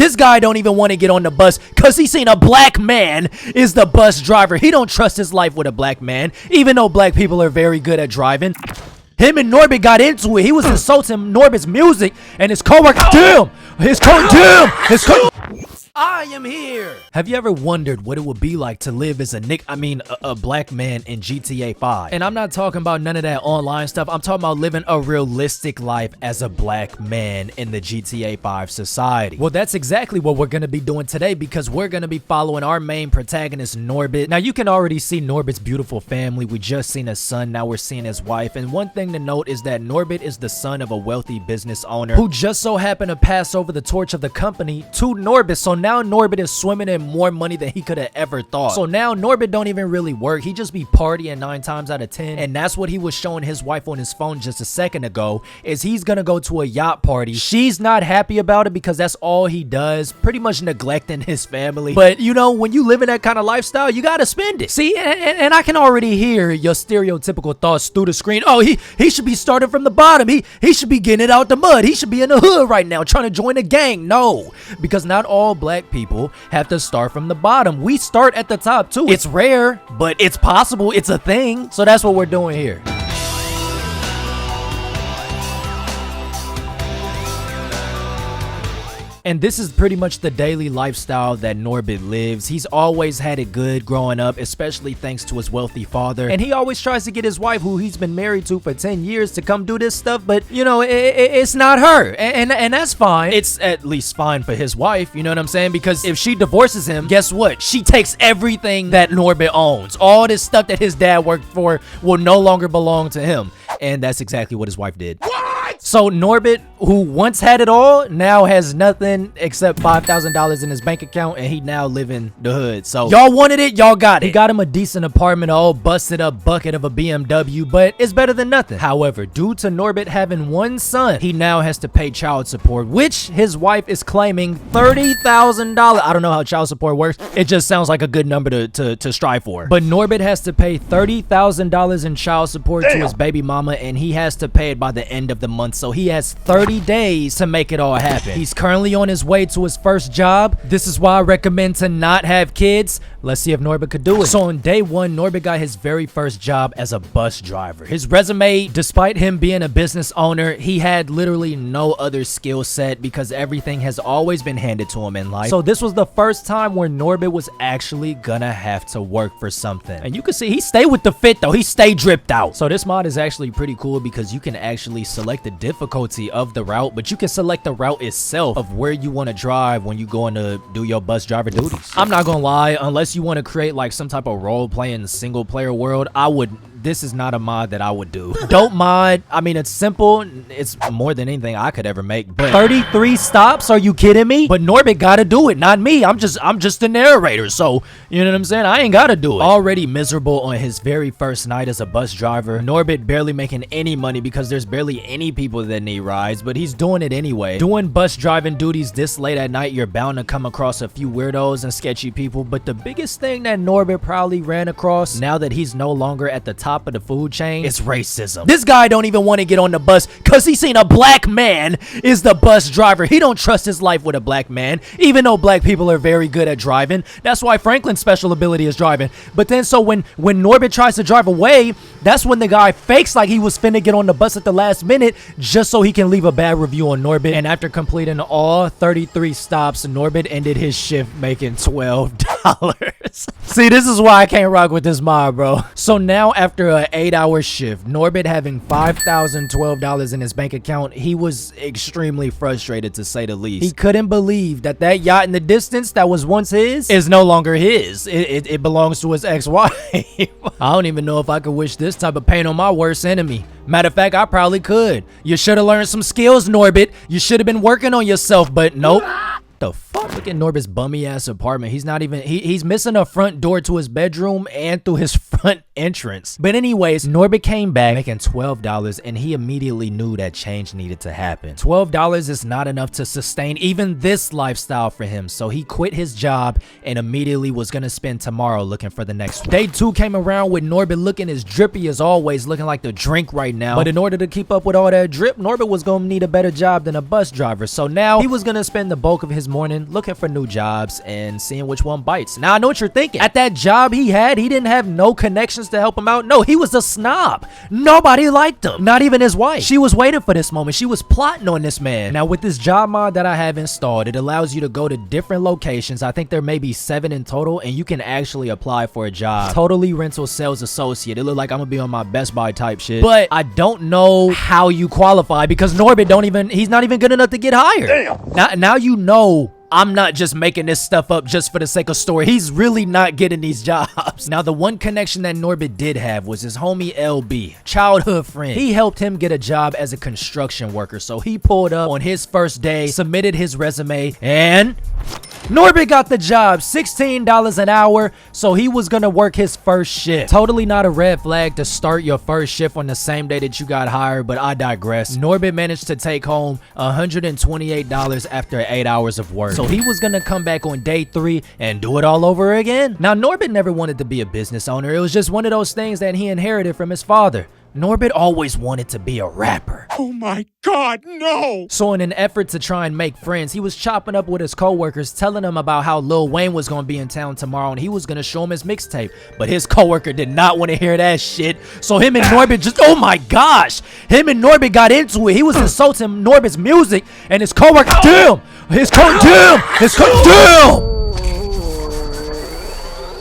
This guy don't even want to get on the bus because he seen a black man is the bus driver. He don't trust his life with a black man, even though black people are very good at driving. Him and Norbit got into it. He was insulting Norbit's music and his coworker. Damn! I am here. Have you ever wondered what it would be like to live as a black man in GTA 5? And I'm not talking about none of that online stuff. I'm talking about living a realistic life as a black man in the GTA 5 society. Well, that's exactly what we're going to be doing today, because we're going to be following our main protagonist, Norbit. Now, you can already see Norbit's beautiful family. We just seen his son. Now we're seeing his wife. And one thing to note is that Norbit is the son of a wealthy business owner who just so happened to pass over the torch of the company to Norbit. So now Norbit is swimming in more money than he could have ever thought. So now Norbit don't even really work. He just be partying 9 times out of 10. And that's what he was showing his wife on his phone just a second ago, is he's gonna go to a yacht party. She's not happy about it because that's all he does, pretty much neglecting his family. But you know, when you live in that kind of lifestyle, you gotta spend it. See, and I can already hear your stereotypical thoughts through the screen. Oh, he should be starting from the bottom. He should be getting it out the mud. He should be in the hood right now trying to join a gang. No, because not all black people have to start from the bottom. We start at the top too. It's rare, but it's possible. It's a thing. So that's what we're doing here. And this is pretty much the daily lifestyle that Norbit lives. He's always had it good growing up, especially thanks to his wealthy father. And he always tries to get his wife, who he's been married to for 10 years, to come do this stuff. But, you know, it's not her. And that's fine. It's at least fine for his wife, you know what I'm saying? Because if she divorces him, guess what? She takes everything that Norbit owns. All this stuff that his dad worked for will no longer belong to him. And that's exactly what his wife did. So Norbit, who once had it all, now has nothing except $5,000 in his bank account, and he now live in the hood. So y'all wanted it, y'all got it. He got him a decent apartment, a old busted up bucket of a BMW, but it's better than nothing. However, due to Norbit having one son, he now has to pay child support, which his wife is claiming $30,000. I don't know how child support works. It just sounds like a good number to strive for. But Norbit has to pay $30,000 in child support to his baby mama, and he has to pay it by the end of the month. So he has 30 days to make it all happen. He's currently on his way to his first job. This is why I recommend to not have kids. Let's see if Norbit could do it. So on day 1, Norbit got his very first job as a bus driver. His resume, despite him being a business owner, he had literally no other skill set because everything has always been handed to him in life. So this was the first time where Norbit was actually gonna have to work for something. And you can see he stayed with the fit though. He stayed dripped out. So this mod is actually pretty cool because you can actually select the difficulty of the route, but you can select the route itself of where you want to drive when you going to do your bus driver duties. I'm not gonna lie, unless you want to create like some type of role-playing single player world, this is not a mod that I would do. Don't mod. I mean, it's simple. It's more than anything I could ever make. But 33 stops? Are you kidding me? But Norbit gotta do it, not me. I'm just the narrator. So, you know what I'm saying? I ain't gotta do it. Already miserable on his very first night as a bus driver. Norbit barely making any money because there's barely any people that need rides, but he's doing it anyway. Doing bus driving duties this late at night, you're bound to come across a few weirdos and sketchy people. But the biggest thing that Norbit probably ran across, now that he's no longer at the top of the food chain, is racism. This guy don't even want to get on the bus because he seen a black man is the bus driver. He don't trust his life with a black man, even though black people are very good at driving. That's why Franklin's special ability is driving. But then so when Norbit tries to drive away, that's when the guy fakes like he was finna get on the bus at the last minute just so he can leave a bad review on Norbit. And after completing all 33 stops, Norbit ended his shift making $12. See, this is why I can't rock with this mod, bro. So now after an 8-hour shift, Norbit having $5,012 in his bank account, he was extremely frustrated, to say the least. He couldn't believe that yacht in the distance that was once his is no longer his. It belongs to his ex-wife. I don't even know if I could wish this type of pain on my worst enemy. Matter of fact, I probably could. You should have learned some skills, Norbit. You should have been working on yourself, but nope. The fuck? Look at Norbit's bummy ass apartment. He's not even, he's missing a front door to his bedroom and through his front front entrance. But anyways, Norbit came back making $12 and he immediately knew that change needed to happen. $12 is not enough to sustain even this lifestyle for him, so he quit his job and immediately was gonna spend tomorrow looking for the next one. Day 2 came around with Norbit looking as drippy as always, looking like the drink right now. But in order to keep up with all that drip, Norbit was gonna need a better job than a bus driver. So now he was gonna spend the bulk of his morning looking for new jobs and seeing which one bites. Now I know what you're thinking. At that job he didn't have no connections to help him out. No, he was a snob. Nobody liked him. Not even his wife. She was waiting for this moment. She was plotting on this man. Now with this job mod that I have installed, it allows you to go to different locations. I think there may be 7 in total, and you can actually apply for a job. Totally rental sales associate. It looked like I'm gonna be on my Best Buy type shit. But I don't know how you qualify because Norbit he's not even good enough to get hired. Damn. Now you know I'm not just making this stuff up just for the sake of story. He's really not getting these jobs. Now, the one connection that Norbit did have was his homie LB, childhood friend. He helped him get a job as a construction worker. So he pulled up on his first day, submitted his resume, and Norbit got the job, $16 an hour, so he was gonna work his first shift. Totally not a red flag to start your first shift on the same day that you got hired, but I digress. Norbit managed to take home $128 after 8 hours of work. So he was gonna come back on day 3 and do it all over again. Now, Norbit never wanted to be a business owner. It was just one of those things that he inherited from his father. Norbit always wanted to be a rapper. Oh my God, no! So in an effort to try and make friends, he was chopping up with his coworkers, telling them about how Lil Wayne was gonna be in town tomorrow and he was gonna show him his mixtape. But his coworker did not want to hear that shit. So him and Norbit just, oh my gosh! Him and Norbit got into it. He was insulting Norbit's music and his coworker, damn!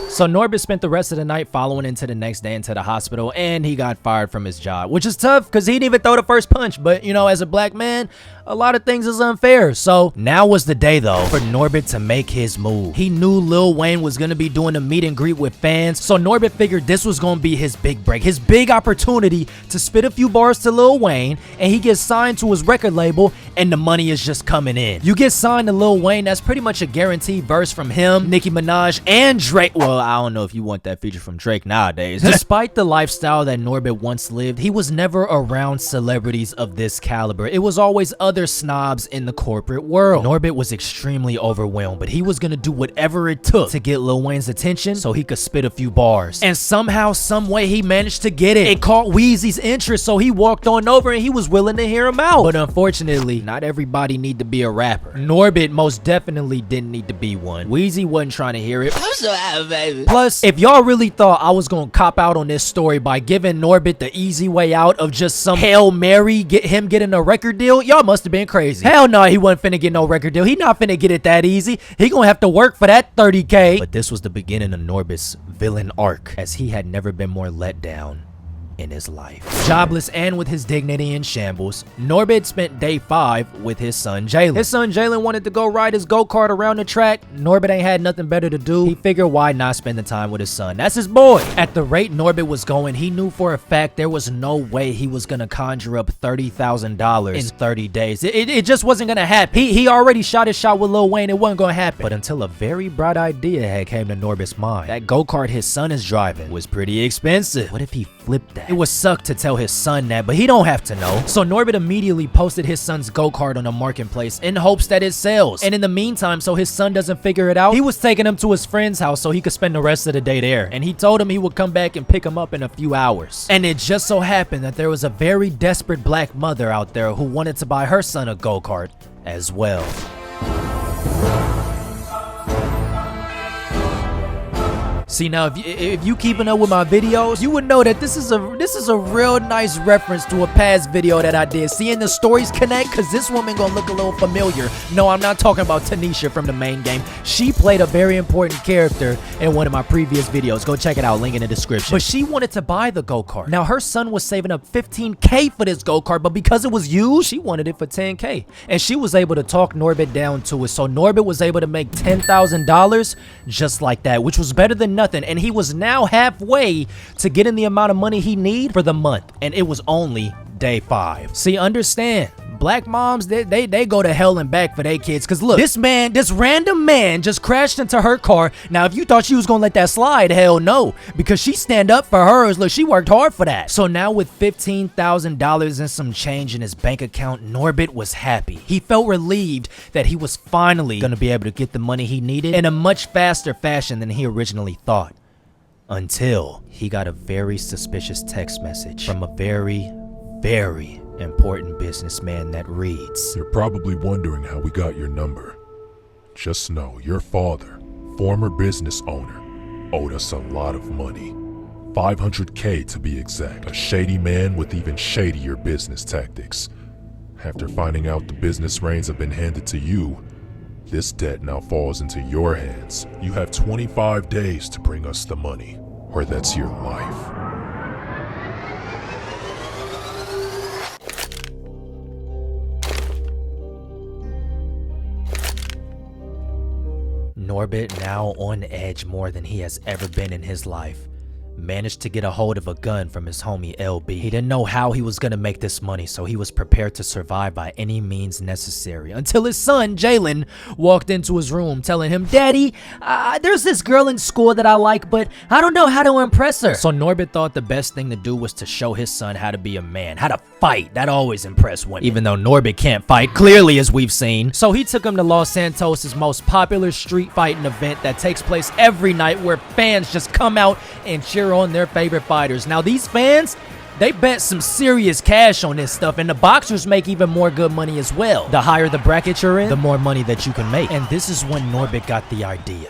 So Norbit spent the rest of the night following into the next day into the hospital, and he got fired from his job, which is tough because he didn't even throw the first punch. But, you know, as a black man, a lot of things is unfair. So now was the day, though, for Norbit to make his move. He knew Lil Wayne was going to be doing a meet and greet with fans, so Norbit figured this was going to be his big break, his big opportunity to spit a few bars to Lil Wayne, and he gets signed to his record label, and the money is just coming in. You get signed to Lil Wayne, that's pretty much a guaranteed verse from him, Nicki Minaj, and Drake. Well, I don't know if you want that feature from Drake nowadays. Despite the lifestyle that Norbit once lived, he was never around celebrities of this caliber. It was always other snobs in the corporate world. Norbit was extremely overwhelmed, but he was gonna do whatever it took to get Lil Wayne's attention so he could spit a few bars. And somehow, some way, he managed to get it. It caught Weezy's interest, so he walked on over and he was willing to hear him out. But unfortunately, not everybody need to be a rapper. Norbit most definitely didn't need to be one. Weezy wasn't trying to hear it. I'm so happy, baby. Plus, if y'all really thought I was gonna cop out on this story by giving Norbit the easy way out of just some Hail Mary, getting a record deal, y'all must have been crazy. Hell no, he wasn't finna get no record deal. He not finna get it that easy. He gonna have to work for that 30K. But this was the beginning of Norbit's villain arc, as he had never been more let down in his life. Jobless and with his dignity in shambles, Norbit spent day 5 with his son Jalen. His son Jalen wanted to go ride his go-kart around the track. Norbit ain't had nothing better to do. He figured why not spend the time with his son. That's his boy. At the rate Norbit was going, he knew for a fact there was no way he was gonna conjure up $30,000 in 30 days. It just wasn't gonna happen. He already shot his shot with Lil Wayne. It wasn't gonna happen. But until a very bright idea had came to Norbit's mind. That go-kart his son is driving was pretty expensive. What if he flipped that? It would suck to tell his son that, but he don't have to know. So Norbit immediately posted his son's go-kart on a marketplace in hopes that it sells. And in the meantime, so his son doesn't figure it out, he was taking him to his friend's house so he could spend the rest of the day there. And he told him he would come back and pick him up in a few hours. And it just so happened that there was a very desperate black mother out there who wanted to buy her son a go-kart as well. See, now if you keeping up with my videos, you would know that this is a real nice reference to a past video that I did. Seeing the stories connect, cause this woman gonna look a little familiar. No, I'm not talking about Tanisha from the main game. She played a very important character in one of my previous videos. Go check it out, link in the description. But she wanted to buy the go-kart. Now her son was saving up $15K for this go-kart, but because it was used, she wanted it for $10K. And she was able to talk Norbit down to it. So Norbit was able to make $10,000 just like that, which was better than nothing. And he was now halfway to getting the amount of money he need for the month, and it was only day 5. See, understand, black moms, they go to hell and back for their kids. Cause look, this random man just crashed into her car. Now, if you thought she was gonna let that slide, hell no, because she stand up for hers. Look, she worked hard for that. So now with $15,000 and some change in his bank account, Norbit was happy. He felt relieved that he was finally gonna be able to get the money he needed in a much faster fashion than he originally thought. Until he got a very suspicious text message from a very, very important businessman that reads, "You're probably wondering how we got your number. Just know your father, former business owner, owed us a lot of money. $500K to be exact. A shady man with even shadier business tactics. After finding out the business reins have been handed to you, this debt now falls into your hands. You have 25 days to bring us the money, or that's your life." Norbit, now on edge more than he has ever been in his life, managed to get a hold of a gun from his homie LB. He didn't know how he was gonna make this money, so he was prepared to survive by any means necessary, until his son Jalen walked into his room telling him, "Daddy, there's this girl in school that I like, but I don't know how to impress her." So Norbit thought the best thing to do was to show his son how to be a man, how to fight. That always impressed women, even though Norbit can't fight, clearly, as we've seen. So he took him to Los Santos' most popular street fighting event that takes place every night, where fans just come out and cheer on their favorite fighters. Now, these fans, they bet some serious cash on this stuff, and the boxers make even more good money as well. The higher the bracket you're in, the more money that you can make. And this is when Norbit got the idea.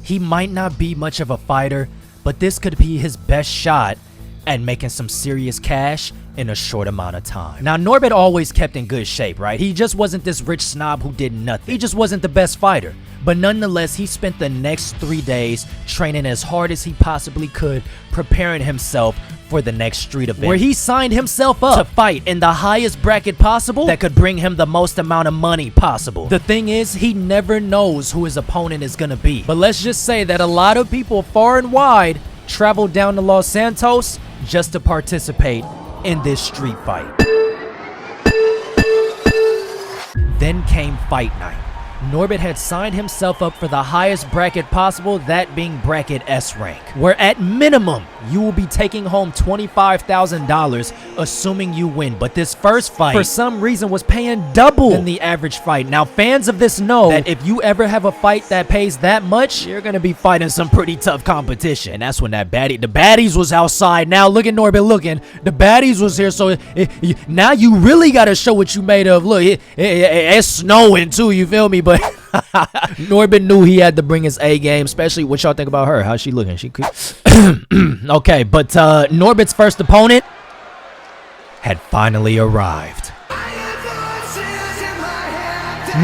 He might not be much of a fighter, but this could be his best shot at making some serious cash in a short amount of time. Now, Norbit always kept in good shape, right? He just wasn't this rich snob who did nothing. He just wasn't the best fighter. But nonetheless, he spent the next 3 days training as hard as he possibly could, preparing himself for the next street event, where he signed himself up to fight in the highest bracket possible that could bring him the most amount of money possible. The thing is, he never knows who his opponent is gonna be. But let's just say that a lot of people far and wide traveled down to Los Santos just to participate in this street fight. Then came fight night. Norbit had signed himself up for the highest bracket possible, that being bracket S rank, where at minimum you will be taking home $25,000 assuming you win. But this first fight, for some reason, was paying double than the average fight. Now, fans of this know that if you ever have a fight that pays that much, you're gonna be fighting some pretty tough competition. And that's when the baddies was outside. Now look at Norbit looking. The baddies was here, so now you really gotta show what you made of. Look, it's snowing too, you feel me? But Norbit knew he had to bring his A game, especially what y'all think about her. How's she looking? She could. Okay, but Norbit's first opponent had finally arrived.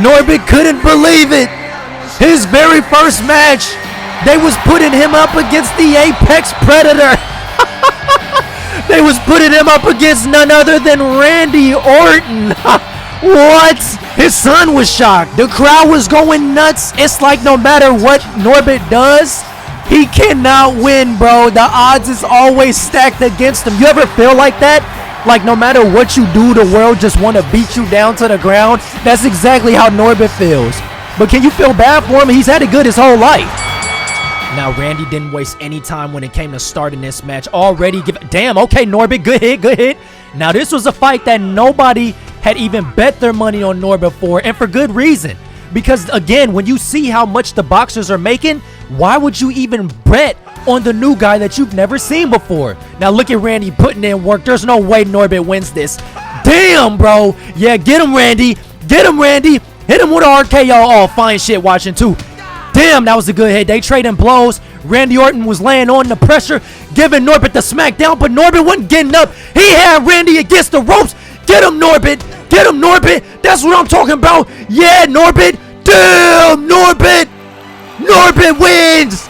Norbit couldn't believe it. His very first match, they was putting him up against the Apex Predator. They was putting him up against none other than Randy Orton. What? His son was shocked. The crowd was going nuts. It's like no matter what Norbit does, he cannot win, bro. The odds is always stacked against him. You ever feel like that? Like no matter what you do, the world just want to beat you down to the ground? That's exactly how Norbit feels. But can you feel bad for him? He's had it good his whole life. Now, Randy didn't waste any time when it came to starting this match. Already damn, okay, Norbit, good hit, good hit. Now, this was a fight that nobody had even bet their money on Norbit for, and for good reason. Because, again, when you see how much the boxers are making, why would you even bet on the new guy that you've never seen before? Now, look at Randy putting in work. There's no way Norbit wins this. Damn, bro. Yeah, get him, Randy. Get him, Randy. Hit him with an RKO. Oh, fine shit watching, too. Damn, that was a good hit. They trading blows. Randy Orton was laying on the pressure, giving Norbit the smackdown, but Norbit wasn't getting up. He had Randy against the ropes. Get him, Norbit. Get him, Norbit. That's what I'm talking about. Yeah, Norbit. Damn, Norbit. Norbit wins.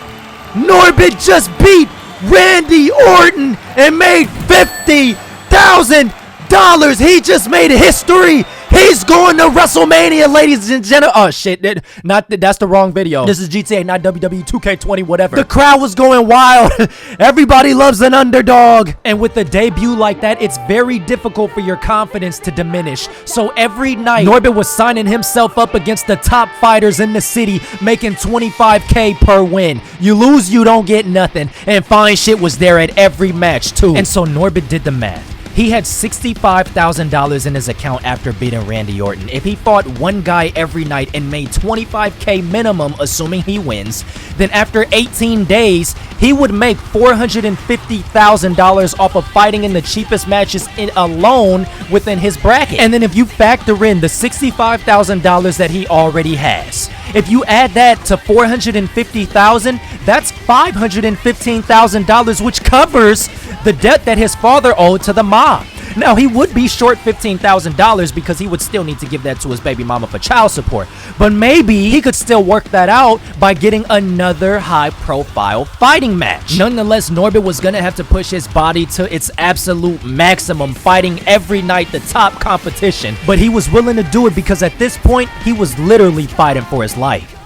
Norbit just beat Randy Orton and made $50,000. He just made history. He's going to WrestleMania, ladies and gentlemen. Oh shit, that's the wrong video. This is GTA, not WWE 2K20, whatever. The crowd was going wild. Everybody loves an underdog. And with a debut like that, it's very difficult for your confidence to diminish. So every night, Norbit was signing himself up against the top fighters in the city, making $25K per win. You lose, you don't get nothing. And fine shit was there at every match too. And so Norbit did the math. He had $65,000 in his account after beating Randy Orton. If he fought one guy every night and made $25K minimum, assuming he wins, then after 18 days, he would make $450,000 off of fighting in the cheapest matches alone within his bracket. And then if you factor in the $65,000 that he already has, if you add that to $450,000, that's $515,000, which covers the debt that his father owed to the mob. Now, he would be short $15,000 because he would still need to give that to his baby mama for child support. But maybe he could still work that out by getting another high-profile fighting match. Nonetheless, Norbit was going to have to push his body to its absolute maximum, fighting every night the top competition. But he was willing to do it because at this point, he was literally fighting for his life.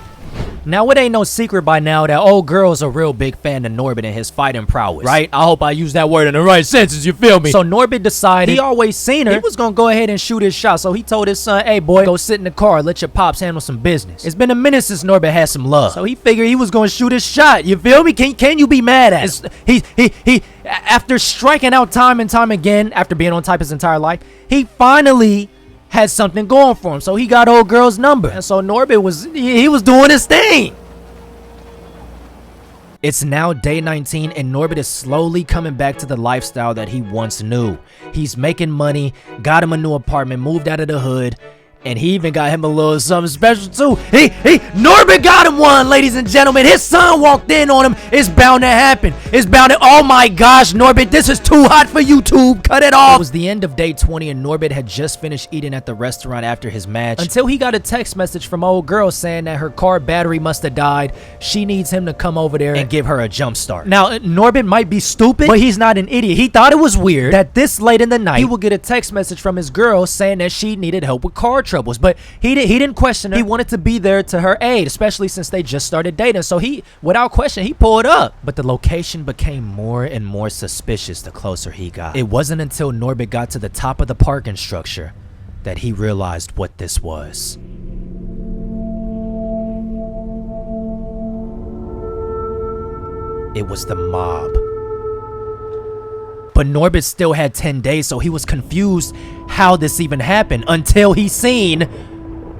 Now, it ain't no secret by now that old girl's a real big fan of Norbit and his fighting prowess, right? I hope I use that word in the right senses, you feel me? So Norbit decided, he always seen her, he was gonna go ahead and shoot his shot. So he told his son, hey boy, go sit in the car, let your pops handle some business. It's been a minute since Norbit had some love. So he figured he was gonna shoot his shot, you feel me? Can you be mad at it? He after striking out time and time again, after being on type his entire life, he finally had something going for him. So he got old girl's number. And so Norbit was doing his thing. It's now day 19 and Norbit is slowly coming back to the lifestyle that he once knew. He's making money, got him a new apartment, moved out of the hood, and he even got him a little something special too. Norbit got him one, ladies and gentlemen. His son walked in on him. It's bound to happen. It's bound to, oh my gosh, Norbit, this is too hot for YouTube. Cut it off. It was the end of day 20 and Norbit had just finished eating at the restaurant after his match until he got a text message from old girl saying that her car battery must have died. She needs him to come over there and give her a jump start. Now, Norbit might be stupid, but he's not an idiot. He thought it was weird that this late in the night, he would get a text message from his girl saying that she needed help with car troubles, but he didn't question her. He wanted to be there to her aid, especially since they just started dating. So he, without question, he pulled up. But the location became more and more suspicious the closer he got. It wasn't until Norbit got to the top of the parking structure that he realized what this was. It was the mob. But Norbit still had 10 days, so he was confused how this even happened until he seen,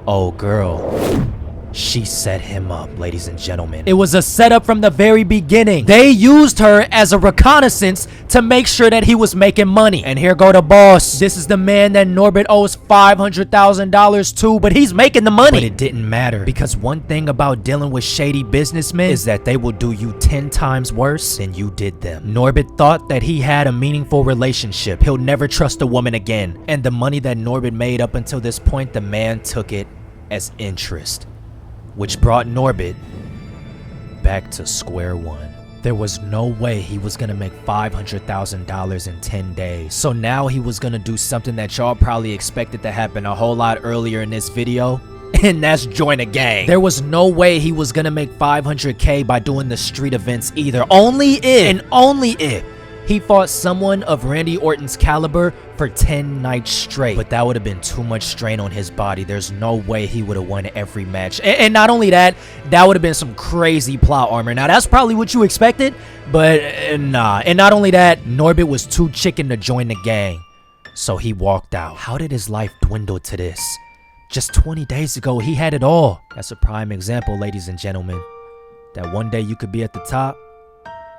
oh girl, she set him up, ladies and gentlemen. It was a setup from the very beginning. They used her as a reconnaissance to make sure that he was making money. And here go the boss. This is the man that Norbit owes $500,000 to, but he's making the money. But it didn't matter, because one thing about dealing with shady businessmen is that they will do you 10 times worse than you did them. Norbit thought that he had a meaningful relationship. He'll never trust a woman again. And the money that Norbit made up until this point, the man took it as interest, which brought Norbit back to square one. There was no way he was gonna make $500,000 in 10 days. So now he was gonna do something that y'all probably expected to happen a whole lot earlier in this video, and that's join a gang. There was no way he was gonna make $500K by doing the street events either. Only if he fought someone of Randy Orton's caliber for 10 nights straight. But that would have been too much strain on his body. There's no way he would have won every match. And not only that, that would have been some crazy plot armor. Now, that's probably what you expected, but nah. And not only that, Norbit was too chicken to join the gang. So he walked out. How did his life dwindle to this? Just 20 days ago, he had it all. That's a prime example, ladies and gentlemen, that one day you could be at the top,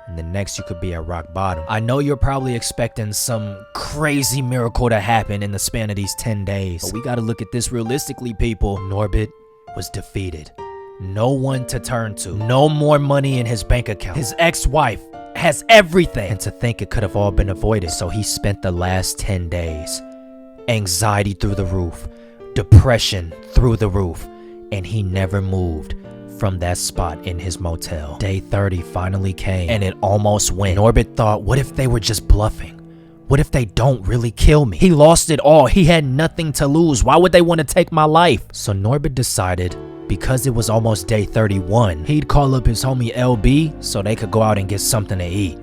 and the next you could be at rock bottom. I know you're probably expecting some crazy miracle to happen in the span of these 10 days. But we gotta look at this realistically, people. Norbit was defeated. No one to turn to. No more money in his bank account. His ex-wife has everything. And to think it could have all been avoided. So he spent the last 10 days. Anxiety through the roof. Depression through the roof. And he never moved from that spot in his motel. Day 30 finally came, and it almost went. Norbit thought, what if they were just bluffing? What if they don't really kill me? He lost it all. He had nothing to lose. Why would they want to take my life? So Norbert decided, because it was almost day 31, he'd call up his homie LB so they could go out and get something to eat.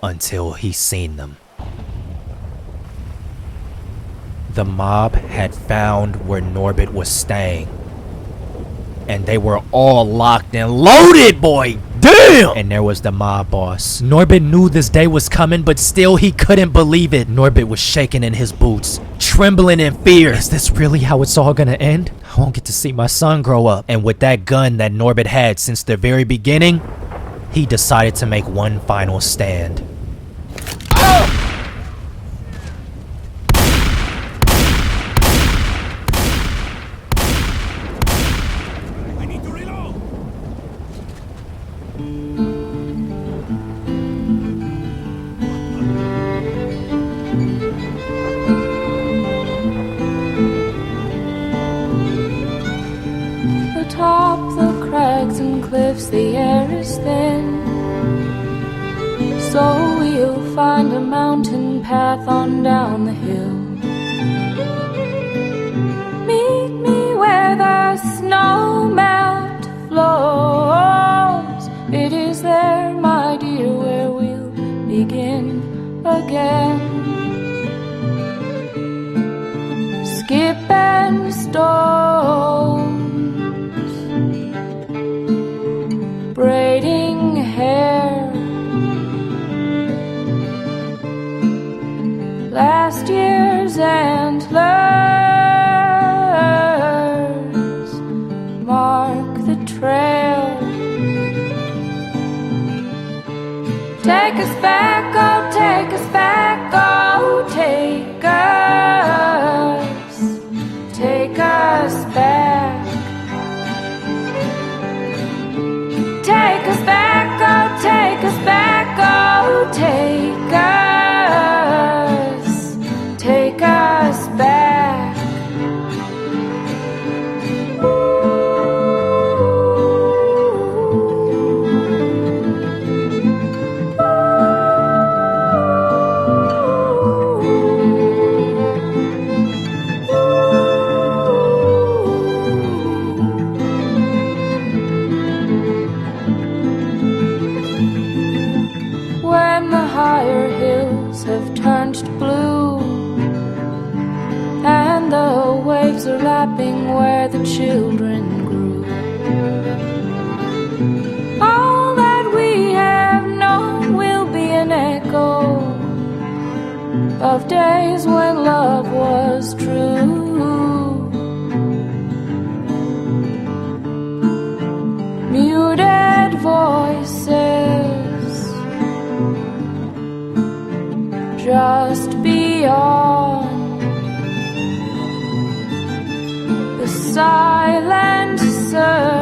Until he seen them. The mob had found where Norbert was staying. And they were all locked and loaded, boy! Damn! And there was the mob boss. Norbert knew this day was coming, but still he couldn't believe it. Norbert was shaking in his boots, trembling in fear. Is this really how it's all gonna end? I won't get to see my son grow up. And with that gun that Norbert had since the very beginning, he decided to make one final stand. Atop the crags and cliffs the air is thin, so we'll find a mountain path on down the hill. Meet me where the snow melt flows. It is there, my dear, where we'll begin again. Skip and stones, braiding hair, last year's antlers mark the trail. Take us back, oh, take us back, oh, take us back. Take us back, oh, take us back, oh, take us back. When the higher hills have turned to blue and the waves are lapping where the children grew, all that we have known will be an echo of days when love was true. Muted voices just beyond the silent surge.